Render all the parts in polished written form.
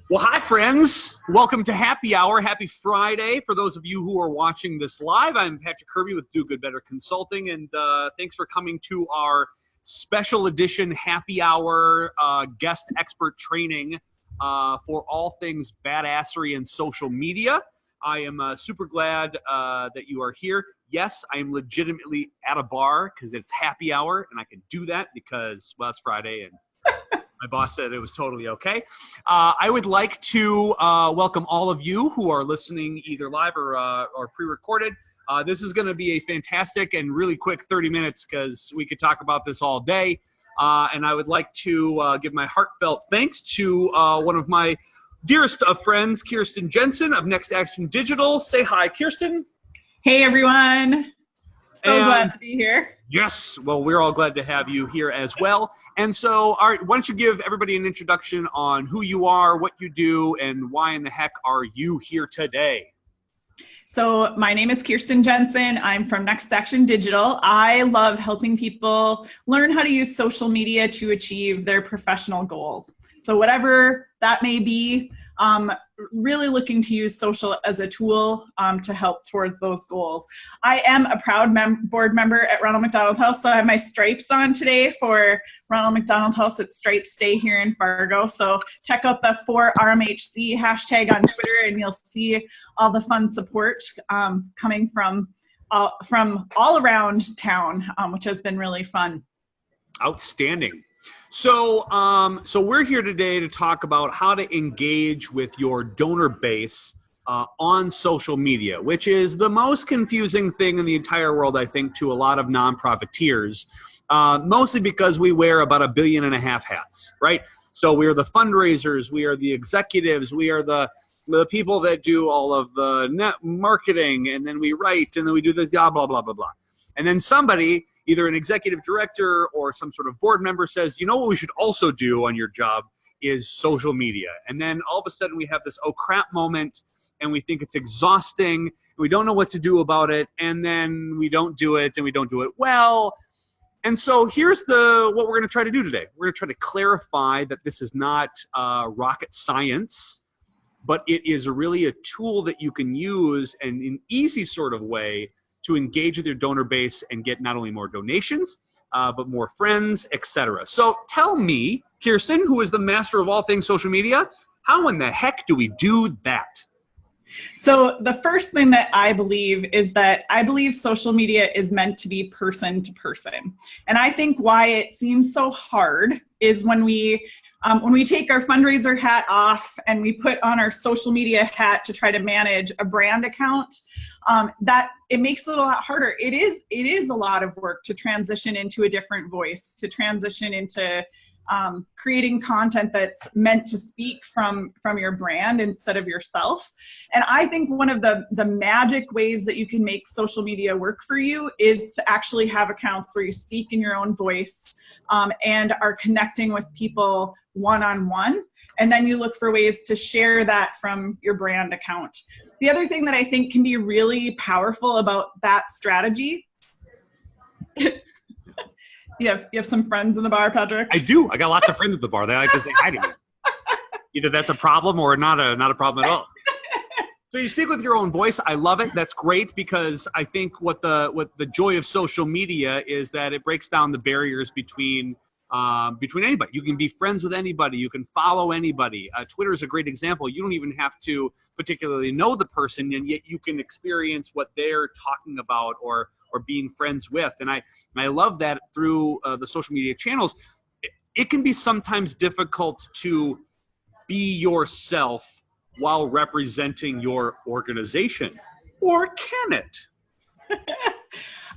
Well, hi, friends. Welcome to Happy Hour. Happy Friday. For those of you who are watching this live, I'm Patrick Kirby with Do Good Better Consulting, and thanks for coming to our special edition Happy Hour guest expert training for all things badassery and social media. I am super glad that you are here. Yes, I am legitimately at a bar because it's happy hour, and I can do that because, well, it's Friday, and my boss said it was totally okay. I would like to welcome all of you who are listening either live or pre-recorded. This is going to be a fantastic and really quick 30 minutes because we could talk about this all day. And I would like to give my heartfelt thanks to one of my dearest of friends, Kirsten Jensen of Next Action Digital. Say hi, Kirsten. Hey, everyone. So glad to be here. Yes. Well, we're all glad to have you here as well. And so, all right, why don't you give everybody an introduction on who you are, what you do, and why in the heck are you here today? So my name is Kirsten Jensen. I'm from Next Action Digital. I love helping people learn how to use social media to achieve their professional goals. So whatever that may be, really looking to use social as a tool to help towards those goals. I am a proud board member at Ronald McDonald House, so I have my stripes on today for Ronald McDonald House at Stripes Day here in Fargo. So check out the 4RMHC hashtag on Twitter, and you'll see all the fun support coming from all around town, which has been really fun. Outstanding. So we're here today to talk about how to engage with your donor base on social media, which is the most confusing thing in the entire world, I think, to a lot of nonprofiteers, mostly because we wear about 1.5 billion hats, right? So we are the fundraisers, we are the executives, we are the people that do all of the net marketing, and then we write, and then we do this, blah, blah, blah, blah, blah. And then somebody, either an executive director or some sort of board member, says, you know what we should also do on your job is social media. And then all of a sudden we have this oh crap moment, and we think it's exhausting, and we don't know what to do about it, and then we don't do it, and we don't do it well. And so here's what we're going to try to do today. We're going to try to clarify that this is not rocket science, but it is really a tool that you can use in an easy sort of way to engage with your donor base and get not only more donations, but more friends, etc. So tell me, Kirsten, who is the master of all things social media, how in the heck do we do that? So the first thing that I believe is that I believe social media is meant to be person to person. And I think why it seems so hard is when we take our fundraiser hat off and we put on our social media hat to try to manage a brand account, that it makes it a lot harder. It is a lot of work to transition into a different voice, to transition into creating content that's meant to speak from your brand instead of yourself. And I think one of the magic ways that you can make social media work for you is to actually have accounts where you speak in your own voice and are connecting with people one-on-one. And then you look for ways to share that from your brand account. The other thing that I think can be really powerful about that strategy, you have some friends in the bar, Patrick? I do. I got lots of friends at the bar. They like to say hi to me. Either that's a problem or not a problem at all. So you speak with your own voice. I love it. That's great because I think what the joy of social media is that it breaks down the barriers between anybody. You can be friends with anybody. You can follow anybody. Twitter is a great example. You don't even have to particularly know the person, and yet you can experience what they're talking about or being friends with. And I love that through the social media channels. It can be sometimes difficult to be yourself while representing your organization. Or can it?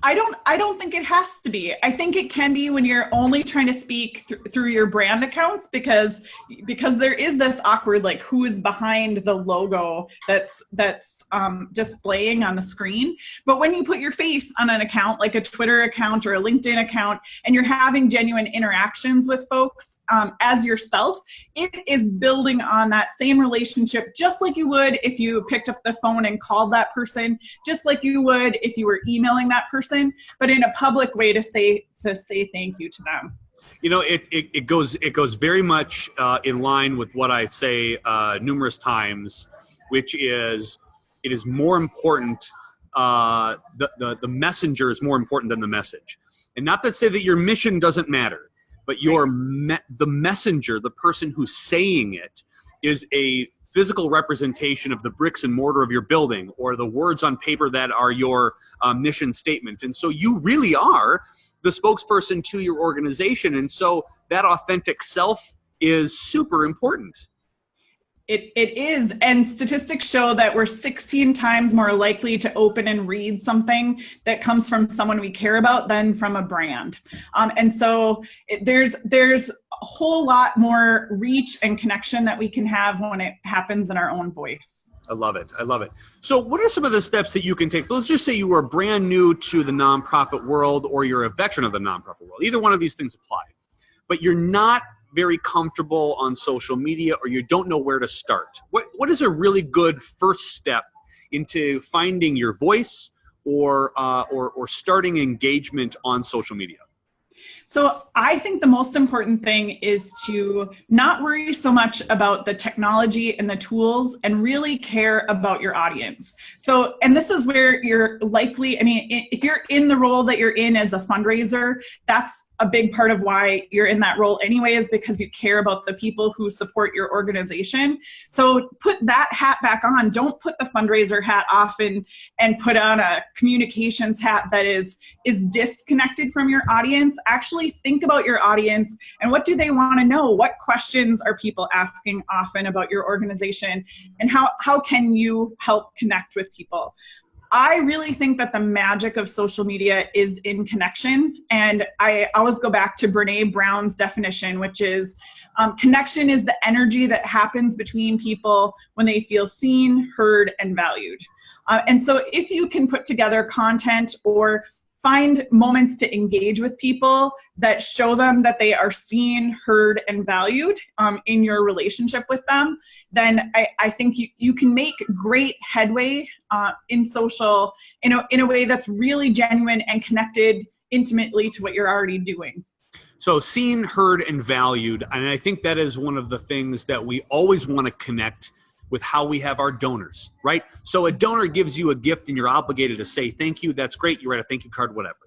I don't think it has to be. I think it can be when you're only trying to speak through your brand accounts because there is this awkward, like, who is behind the logo that's displaying on the screen. But when you put your face on an account, like a Twitter account or a LinkedIn account, and you're having genuine interactions with folks as yourself, it is building on that same relationship, just like you would if you picked up the phone and called that person, just like you would if you were emailing that person, but in a public way to say thank you to them. It goes very much in line with what I say numerous times, which is it is more important. The messenger is more important than the message, and not to say that your mission doesn't matter, but the messenger, the person who's saying it, is a physical representation of the bricks and mortar of your building or the words on paper that are your mission statement. And so you really are the spokesperson to your organization. And so that authentic self is super important. It is, and statistics show that we're 16 times more likely to open and read something that comes from someone we care about than from a brand. And so there's a whole lot more reach and connection that we can have when it happens in our own voice. I love it. I love it. So what are some of the steps that you can take? So let's just say you are brand new to the nonprofit world, or you're a veteran of the nonprofit world. Either one of these things apply, but you're not very comfortable on social media, or you don't know where to start. What is a really good first step into finding your voice or starting engagement on social media? So I think the most important thing is to not worry so much about the technology and the tools and really care about your audience. So, and this is where you're likely, I mean, if you're in the role that you're in as a fundraiser, that's a big part of why you're in that role anyway, is because you care about the people who support your organization. So put that hat back on. Don't put the fundraiser hat off and put on a communications hat that is disconnected from your audience. Actually think about your audience and what do they want to know? What questions are people asking often about your organization, and how can you help connect with people? I really think that the magic of social media is in connection. And I always go back to Brene Brown's definition, which is connection is the energy that happens between people when they feel seen, heard, and valued. And so if you can put together content or find moments to engage with people that show them that they are seen, heard, and valued in your relationship with them, then I think you can make great headway in social in a way that's really genuine and connected intimately to what you're already doing. So seen, heard, and valued. And I think that is one of the things that we always want to connect with how we have our donors, right? So a donor gives you a gift and you're obligated to say, thank you, that's great, you write a thank you card, whatever.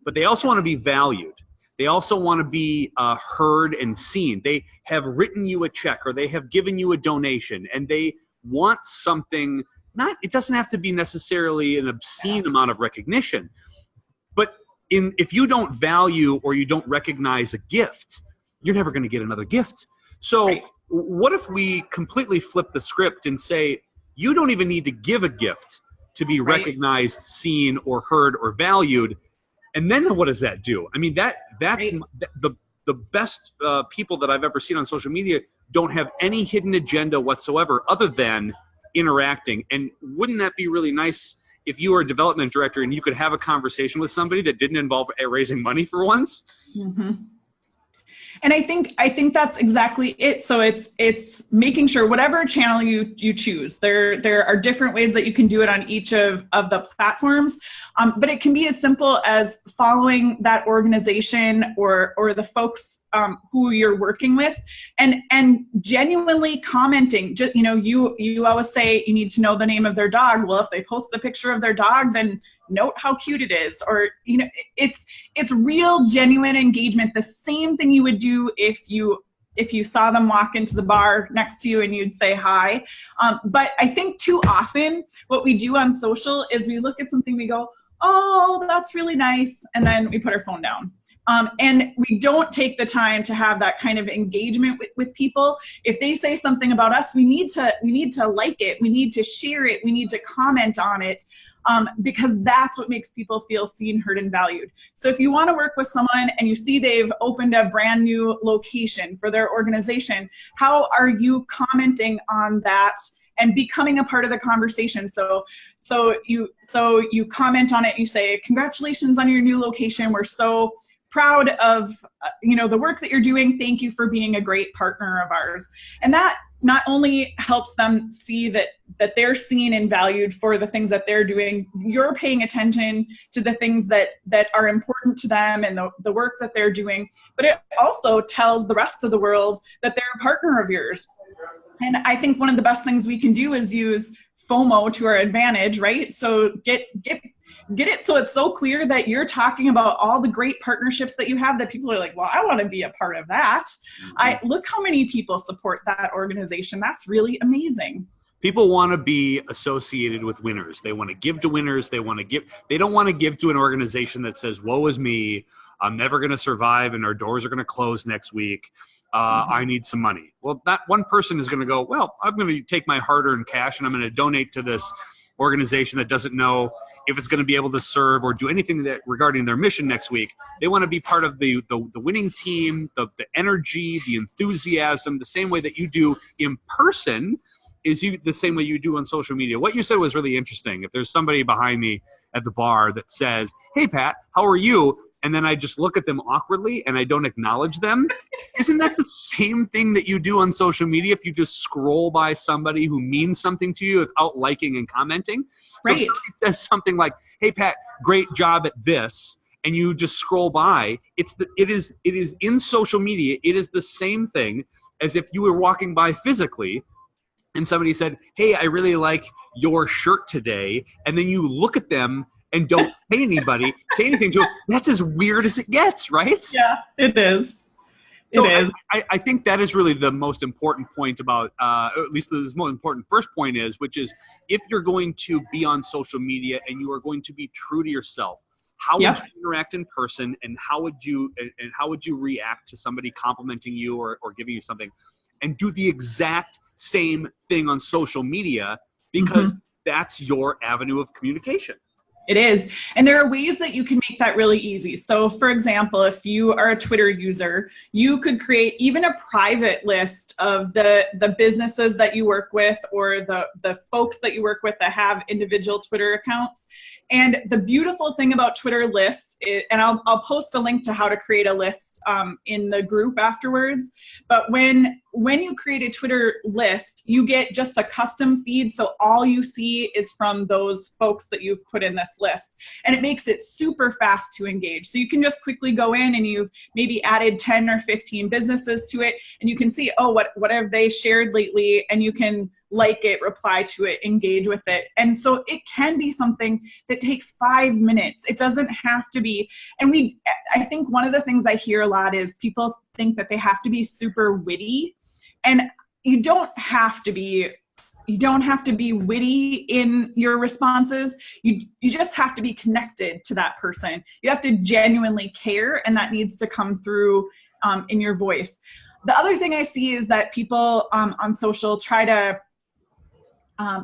But they also want to be valued. They also want to be heard and seen. They have written you a check or they have given you a donation, and they want something, it doesn't have to be necessarily an obscene amount of recognition, but if you don't value or you don't recognize a gift, you're never going to get another gift. So right. What if we completely flip the script and say, you don't even need to give a gift to be right. recognized, seen, or heard, or valued? And then what does that do? I mean, that's right. the best people that I've ever seen on social media don't have any hidden agenda whatsoever other than interacting. And wouldn't that be really nice if you were a development director and you could have a conversation with somebody that didn't involve raising money for once? Mm-hmm. And I think that's exactly it. So it's making sure whatever channel you choose, there are different ways that you can do it on each of the platforms. But it can be as simple as following that organization or the folks who you're working with, and genuinely commenting. Just, you always say you need to know the name of their dog. Well, if they post a picture of their dog, then note how cute it is. Or it's real, genuine engagement. The same thing you would do if you saw them walk into the bar next to you and you'd say hi. But I think too often what we do on social is we look at something, we go, oh, that's really nice, and then we put our phone down. And we don't take the time to have that kind of engagement with people. If they say something about us, we need to like it, we need to share it, we need to comment on it, because that's what makes people feel seen, heard, and valued. So if you want to work with someone and you see they've opened a brand new location for their organization, how are you commenting on that and becoming a part of the conversation? So you comment on it, you say, congratulations on your new location. We're so proud of, the work that you're doing. Thank you for being a great partner of ours. And that not only helps them see that they're seen and valued for the things that they're doing, you're paying attention to the things that are important to them and the work that they're doing, but it also tells the rest of the world that they're a partner of yours. And I think one of the best things we can do is use FOMO to our advantage, right? So get it so it's so clear that you're talking about all the great partnerships that you have, that people are like, well, I want to be a part of that. Look how many people support that organization. That's really amazing. People want to be associated with winners. They want to give to winners. They don't want to give to an organization that says, woe is me, I'm never going to survive and our doors are going to close next week. I need some money. Well, that one person is going to go, well, I'm going to take my hard-earned cash and I'm going to donate to this organization that doesn't know if it's going to be able to serve or do anything that regarding their mission next week. They want to be part of the winning team, the energy, the enthusiasm, the same way that you do in person is the same way you do on social media. What you said was really interesting. If there's somebody behind me at the bar that says, hey, Pat, how are you? And then I just look at them awkwardly and I don't acknowledge them. Isn't that the same thing that you do on social media if you just scroll by somebody who means something to you without liking and commenting? Right. So if somebody says something like, hey, Pat, great job at this, and you just scroll by, it is in social media, it is the same thing as if you were walking by physically and somebody said, hey, I really like your shirt today. And then you look at them and don't say anything to them. That's as weird as it gets, right? Yeah, it is. So I think that is really the most important point about, at least the most important first point is, which is if you're going to be on social media and you are going to be true to yourself, how would you interact in person, and how would you react to somebody complimenting you or giving you something, and do the exact same thing on social media, because that's your avenue of communication. It is. And there are ways that you can make that really easy. So for example, if you are a Twitter user, you could create even a private list of the businesses that you work with, or the folks that you work with that have individual Twitter accounts. And the beautiful thing about Twitter lists is, and I'll post a link to how to create a list in the group afterwards. But when you create a Twitter list, you get just a custom feed. So all you see is from those folks that you've put in this list. And it makes it super fast to engage. So you can just quickly go in and you've maybe added 10 or 15 businesses to it. And you can see, oh, what have they shared lately? And you can like it, reply to it, engage with it. And so it can be something that takes 5 minutes. It doesn't have to be. And I think one of the things I hear a lot is people think that they have to be super witty. And you don't have to be witty in your responses. You just have to be connected to that person. You have to genuinely care, and that needs to come through in your voice. The other thing I see is that people on social try to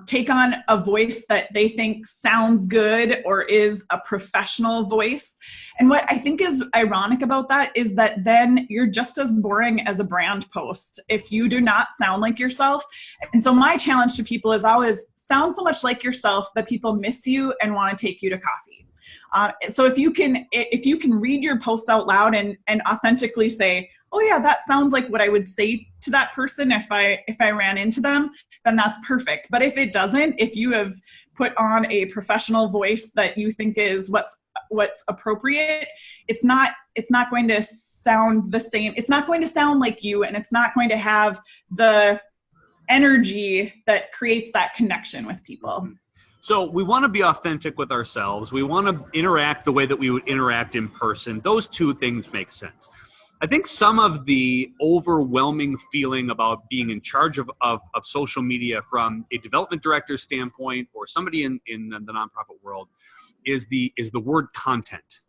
take on a voice that they think sounds good or is a professional voice. And what I think is ironic about that is that then you're just as boring as a brand post if you do not sound like yourself. And so my challenge to people is always sound so much like yourself that people miss you and want to take you to coffee. So if you can read your post out loud and authentically say, oh yeah, that sounds like what I would say to that person if I ran into them, then that's perfect. But if it doesn't, if you have put on a professional voice that you think is what's appropriate, it's not going to sound the same. It's not going to sound like you, and it's not going to have the energy that creates that connection with people. So we want to be authentic with ourselves. We want to interact the way that we would interact in person. Those two things make sense. I think some of the overwhelming feeling about being in charge of social media from a development director standpoint or somebody in the nonprofit world is the word content.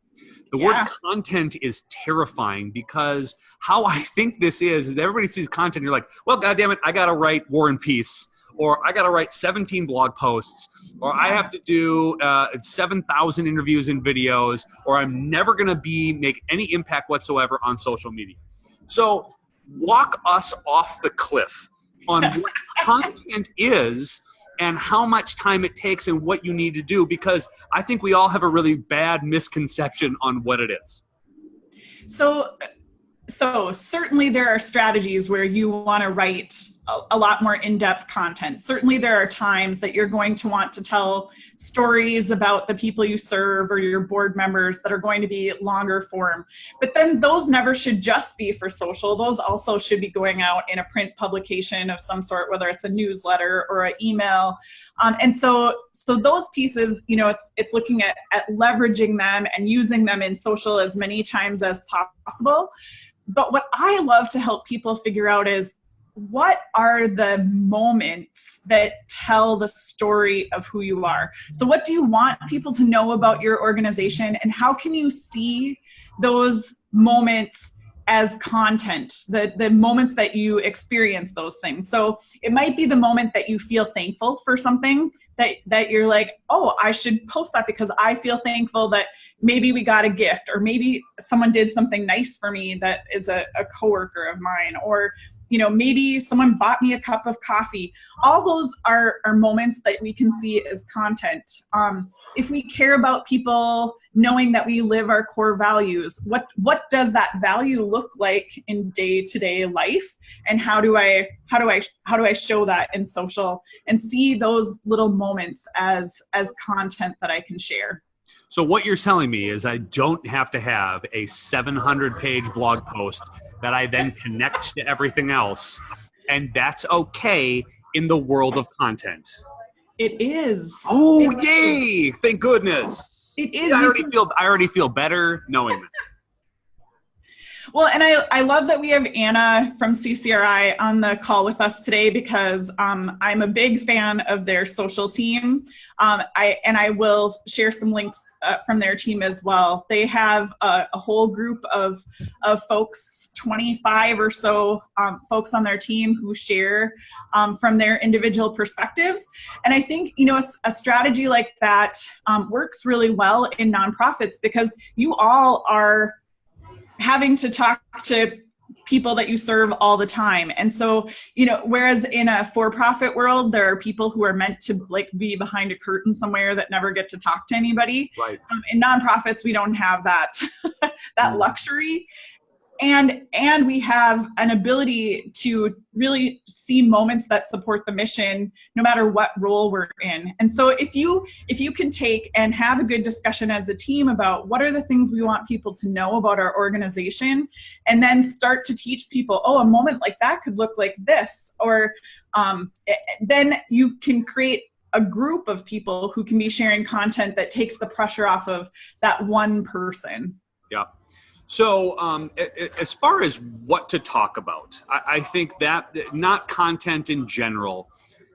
The word content is terrifying, because how I think this is everybody sees content. You're like, well, goddammit, I got to write War and Peace, or I got to write 17 blog posts, or I have to do 7,000 interviews and videos, or I'm never going to make any impact whatsoever on social media. So walk us off the cliff on what content is and how much time it takes and what you need to do, because I think we all have a really bad misconception on what it is. So certainly there are strategies where you want to write a lot more in-depth content. Certainly there are times that you're going to want to tell stories about the people you serve or your board members that are going to be longer form. But then those never should just be for social. Those also should be going out in a print publication of some sort, whether it's a newsletter or an email. And so those pieces, it's looking at leveraging them and using them in social as many times as possible. But what I love to help people figure out is, what are the moments that tell the story of who you are? So what do you want people to know about your organization, and how can you see those moments as content, the moments that you experience those things? So it might be the moment that you feel thankful for something that you're like, oh, I should post that because I feel thankful that maybe we got a gift, or maybe someone did something nice for me that is a coworker of mine, or maybe someone bought me a cup of coffee. All those are moments that we can see as content. If we care about people knowing that we live our core values, what does that value look like in day-to-day life? And how do I show that in social and see those little moments as content that I can share? So what you're telling me is I don't have to have a 700-page blog post that I then connect to everything else, and that's okay in the world of content. It is. Oh, yay! Thank goodness. It is. I already feel better knowing that. Well, and I love that we have Anna from CCRI on the call with us today, because I'm a big fan of their social team. I will share some links from their team as well. They have a whole group of folks, 25 or so folks on their team who share from their individual perspectives. And I think, a strategy like that works really well in nonprofits, because you all are having to talk to people that you serve all the time. And so, whereas in a for-profit world, there are people who are meant to be behind a curtain somewhere that never get to talk to anybody. Right. In nonprofits, we don't have that, that luxury. And we have an ability to really see moments that support the mission, no matter what role we're in. And so if you can take and have a good discussion as a team about what are the things we want people to know about our organization, and then start to teach people, oh, a moment like that could look like this, or then you can create a group of people who can be sharing content that takes the pressure off of that one person. Yeah. So as far as what to talk about, I think that not content in general,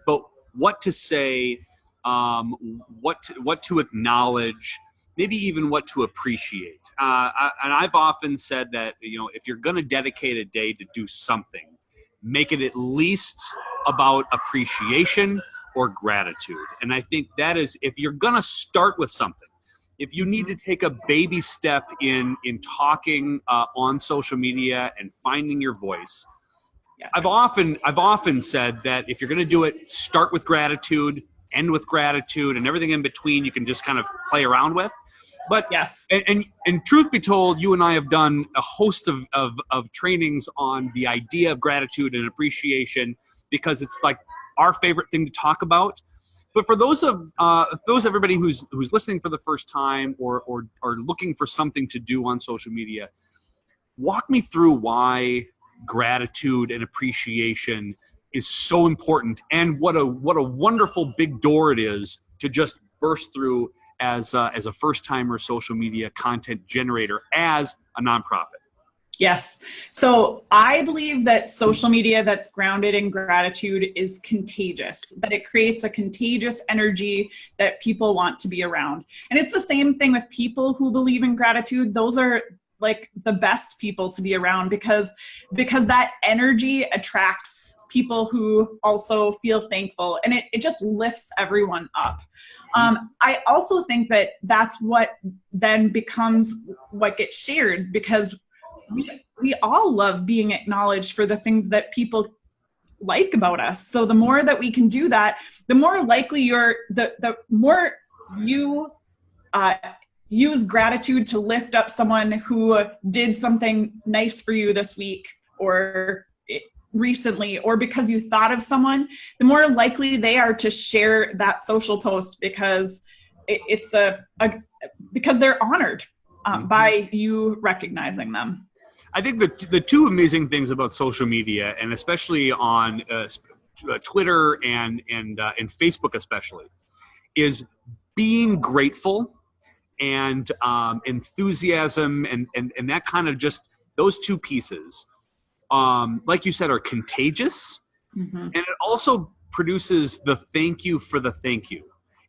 but what to say, what to acknowledge, maybe even what to appreciate. And I've often said that, if you're going to dedicate a day to do something, make it at least about appreciation or gratitude. And I think that is, if you're going to start with something, if you need to take a baby step in talking on social media and finding your voice, yes. I've often said that if you're going to do it, start with gratitude, end with gratitude, and everything in between you can just kind of play around with. But yes, and truth be told, you and I have done a host of trainings on the idea of gratitude and appreciation, because it's like our favorite thing to talk about. But for those everybody who's listening for the first time or looking for something to do on social media, walk me through why gratitude and appreciation is so important, and what a wonderful big door it is to just burst through as a first timer social media content generator as a nonprofit. Yes. So I believe that social media that's grounded in gratitude is contagious, that it creates a contagious energy that people want to be around. And it's the same thing with people who believe in gratitude. Those are like the best people to be around, because that energy attracts people who also feel thankful, and it just lifts everyone up. I also think that that's what then becomes what gets shared, because we all love being acknowledged for the things that people like about us. So the more that we can do that, the more likely the more use gratitude to lift up someone who did something nice for you this week or recently, or because you thought of someone, the more likely they are to share that social post because because they're honored by you recognizing them. I think the two amazing things about social media, and especially on Twitter and Facebook especially, is being grateful and enthusiasm and that kind of just those two pieces, like you said, are contagious. And it also produces the thank you for the thank you.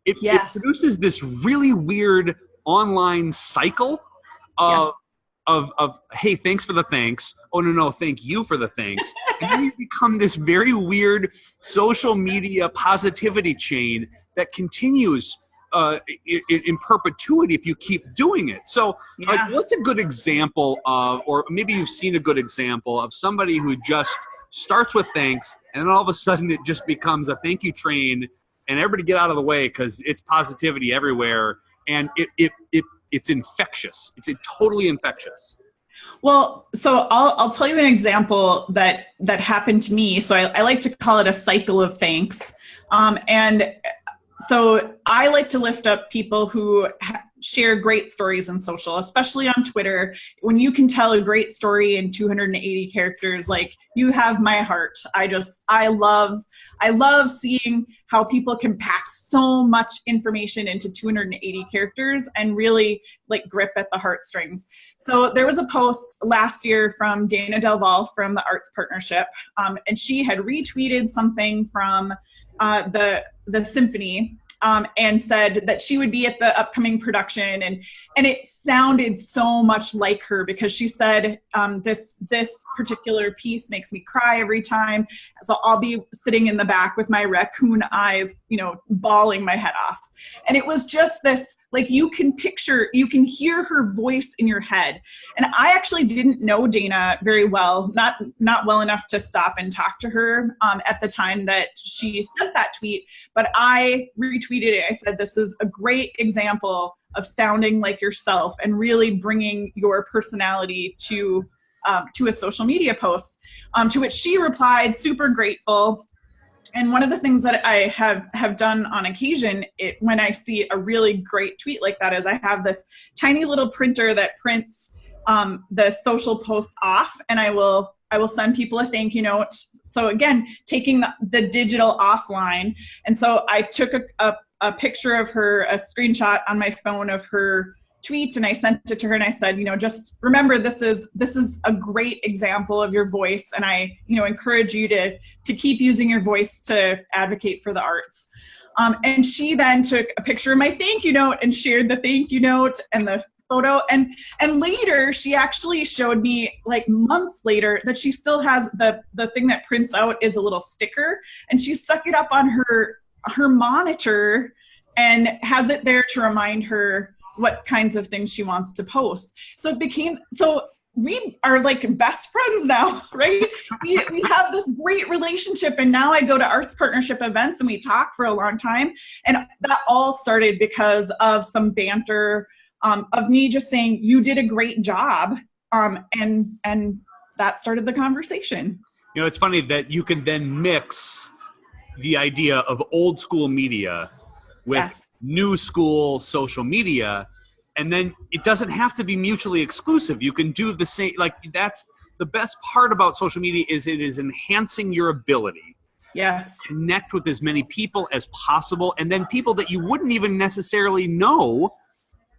It produces this really weird online cycle of hey, thanks for the thanks. Oh no, thank you for the thanks. And then you become this very weird social media positivity chain that continues in perpetuity if you keep doing it. So like, what's a good example of, or maybe you've seen a good example of somebody who just starts with thanks and then all of a sudden it just becomes a thank you train and everybody get out of the way because it's positivity everywhere and it's infectious. It's totally infectious. Well, so I'll tell you an example that happened to me. So I like to call it a cycle of thanks. And so I like to lift up people who share great stories in social, especially on Twitter. When you can tell a great story in 280 characters, like, you have my heart. I love seeing how people can pack so much information into 280 characters and really like grip at the heartstrings. So there was a post last year from Dana Delval from the Arts Partnership, and she had retweeted something from the symphony, and said that she would be at the upcoming production, and it sounded so much like her because she said, this particular piece makes me cry every time, so I'll be sitting in the back with my raccoon eyes, bawling my head off. And it was just this, like, you can hear her voice in your head. And I actually didn't know Dana very well, not well enough to stop and talk to her at the time that she sent that tweet, but I retweeted it. I said, this is a great example of sounding like yourself and really bringing your personality to a social media post, to which she replied, super grateful. And one of the things that I have done on occasion, when I see a really great tweet like that, is I have this tiny little printer that prints the social post off, and I will send people a thank you note. So again, taking the digital offline. And so I took a picture of her, a screenshot on my phone of her tweet, and I sent it to her, and I said, just remember, this is a great example of your voice, and I encourage you to keep using your voice to advocate for the arts. And she then took a picture of my thank you note and shared the thank you note and the photo, and later she actually showed me, like months later, that she still has the thing that prints out is a little sticker, and she stuck it up on her monitor and has it there to remind her what kinds of things she wants to post. So we are like best friends now, right? We have this great relationship, and now I go to Arts Partnership events and we talk for a long time. And that all started because of some banter, of me just saying, you did a great job. And that started the conversation. It's funny that you can then mix the idea of old school media with new school social media, and then it doesn't have to be mutually exclusive. You can do the same. Like, that's the best part about social media, is it is enhancing your ability to connect with as many people as possible, and then people that you wouldn't even necessarily know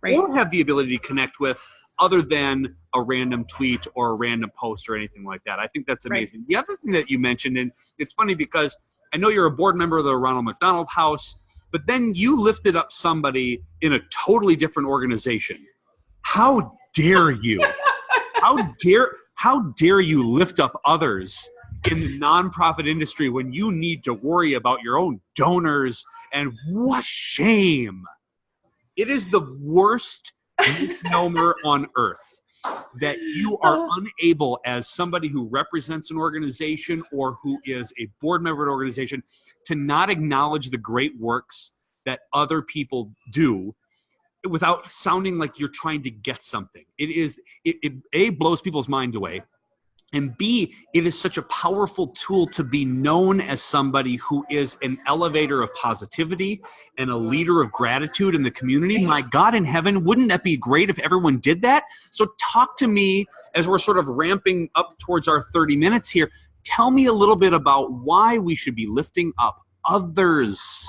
or have the ability to connect with, other than a random tweet or a random post or anything like that. I think that's amazing. The other thing that you mentioned, and it's funny because I know you're a board member of the Ronald McDonald House, but then you lifted up somebody in a totally different organization. How dare you? How dare you lift up others in the nonprofit industry when you need to worry about your own donors? And what shame. It is the worst misnomer on earth that you are unable, as somebody who represents an organization or who is a board member of an organization, to not acknowledge the great works that other people do. without sounding like you're trying to get something. It A, blows people's mind away. And B, it is such a powerful tool to be known as somebody who is an elevator of positivity and a leader of gratitude in the community. My God in heaven, wouldn't that be great if everyone did that? So talk to me as we're sort of ramping up towards our 30 minutes here. Tell me a little bit about why we should be lifting up others.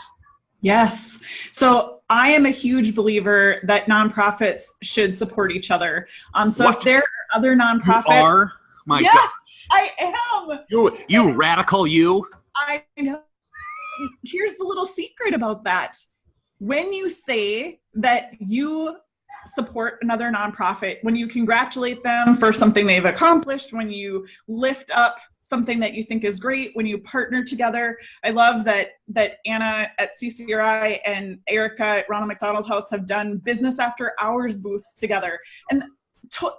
Yes. So I am a huge believer that nonprofits should support each other. So What? if there are other nonprofits... You are? My yes, gosh. I am. You radical you. I know. Here's the little secret about that. When you say that you support another nonprofit, when you congratulate them for something they've accomplished, when you lift up something that you think is great, when you partner together. I love that Anna at CCRI and Erica at Ronald McDonald House have done business after hours booths together. And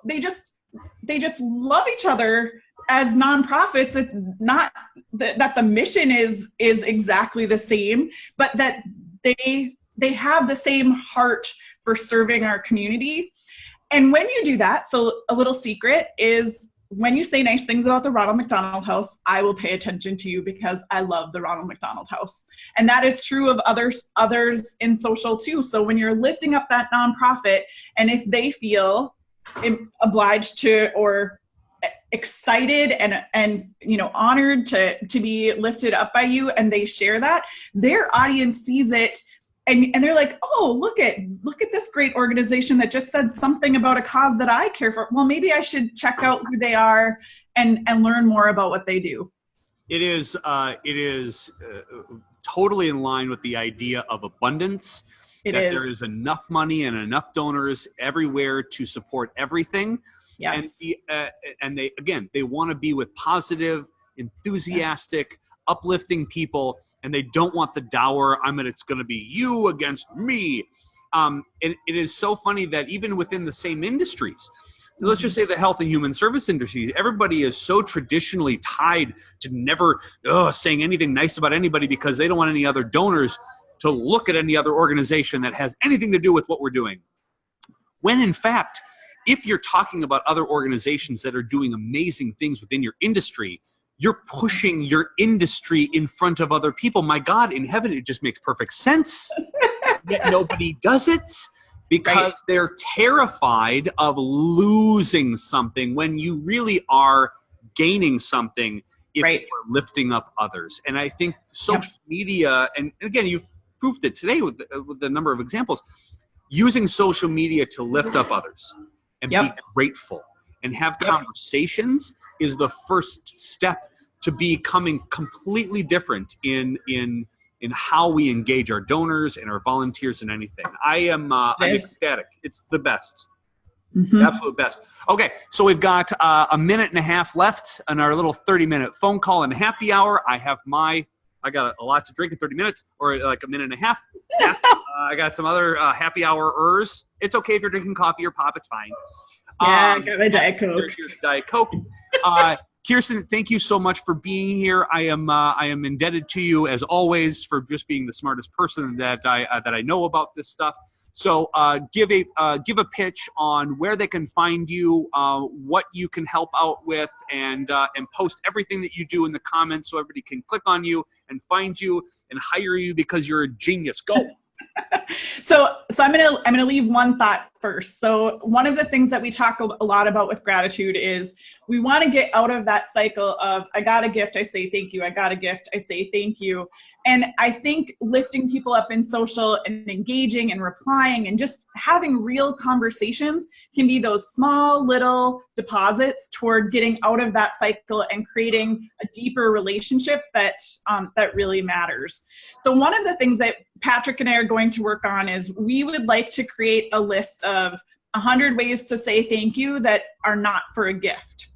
they just love each other as nonprofits. It's not that the mission is exactly the same, but that they have the same heart for serving our community. And when you do that, so a little secret is when you say nice things about the Ronald McDonald House, I will pay attention to you because I love the Ronald McDonald House. And that is true of others in social too. So when you're lifting up that nonprofit, and if they feel obliged to or excited and honored to be lifted up by you, and they share that, their audience sees it and they're like, oh, look at this great organization that just said something about a cause that I care for. Well, maybe I should check out who they are and learn more about what they do. It is totally in line with the idea of abundance. There is enough money and enough donors everywhere to support everything. Yes. And they want to be with positive, enthusiastic, uplifting people, and they don't want the dour, it's going to be you against me. And it is so funny that even within the same industries, let's just say the health and human service industry, everybody is so traditionally tied to never saying anything nice about anybody because they don't want any other donors to look at any other organization that has anything to do with what we're doing. When in fact, if you're talking about other organizations that are doing amazing things within your industry, you're pushing your industry in front of other people. My God in heaven, it just makes perfect sense. Yet nobody does it because they're terrified of losing something when you really are gaining something if you're lifting up others. And I think social media, and again, you've proved it today with the number of examples, using social media to lift up others and be grateful and have conversations is the first step to becoming completely different in how we engage our donors and our volunteers and anything. I'm ecstatic. It's the best. Mm-hmm. The absolute best. Okay, so we've got a minute and a half left on our little 30-minute phone call and happy hour. I got a lot to drink in 30 minutes or like a minute and a half. Yes, I got some other happy hour-ers. It's okay if you're drinking coffee or pop. It's fine. I got my Diet Coke. Here's Diet Coke. Kirsten, thank you so much for being here. I am indebted to you as always for just being the smartest person that I know about this stuff. So give a pitch on where they can find you, what you can help out with, and post everything that you do in the comments so everybody can click on you and find you and hire you because you're a genius. Go. So I'm gonna leave one thought first. So one of the things that we talk a lot about with gratitude is we want to get out of that cycle of I got a gift, I say thank you. I got a gift, I say thank you. And I think lifting people up in social and engaging and replying and just having real conversations can be those small little deposits toward getting out of that cycle and creating a deeper relationship that really matters. So one of the things that Patrick and I are going to work on is we would like to create a list of 100 ways to say thank you that are not for a gift.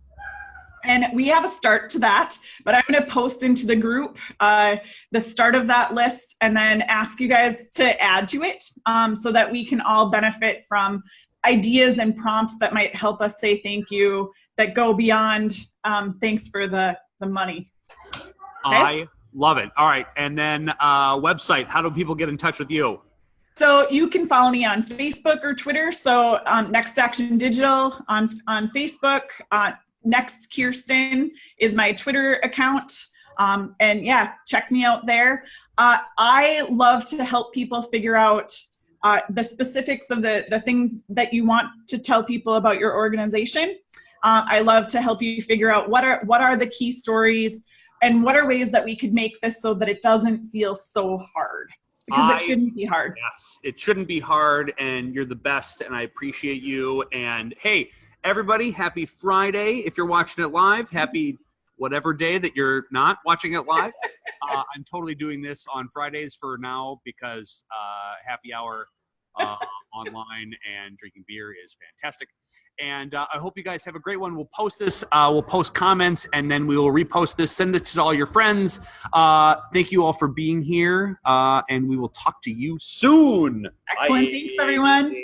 And we have a start to that, but I'm going to post into the group the start of that list and then ask you guys to add to it so that we can all benefit from ideas and prompts that might help us say thank you that go beyond thanks for the money. Okay? I love it. All right. And then website, how do people get in touch with you? So you can follow me on Facebook or Twitter. So Next Action Digital on Facebook. Next Kirsten is my Twitter account. And yeah, check me out there. I love to help people figure out the specifics of the things that you want to tell people about your organization. I love to help you figure out what are the key stories and what are ways that we could make this so that it doesn't feel so hard. Because it shouldn't be hard. Yes, it shouldn't be hard, and you're the best, and I appreciate you. And hey, everybody, happy Friday. If you're watching it live, happy whatever day that you're not watching it live. I'm totally doing this on Fridays for now because happy hour online and drinking beer is fantastic. And I hope you guys have a great one. We'll post this. We'll post comments, and then we will repost this. Send this to all your friends. Thank you all for being here, and we will talk to you soon. Excellent. Bye. Thanks, everyone.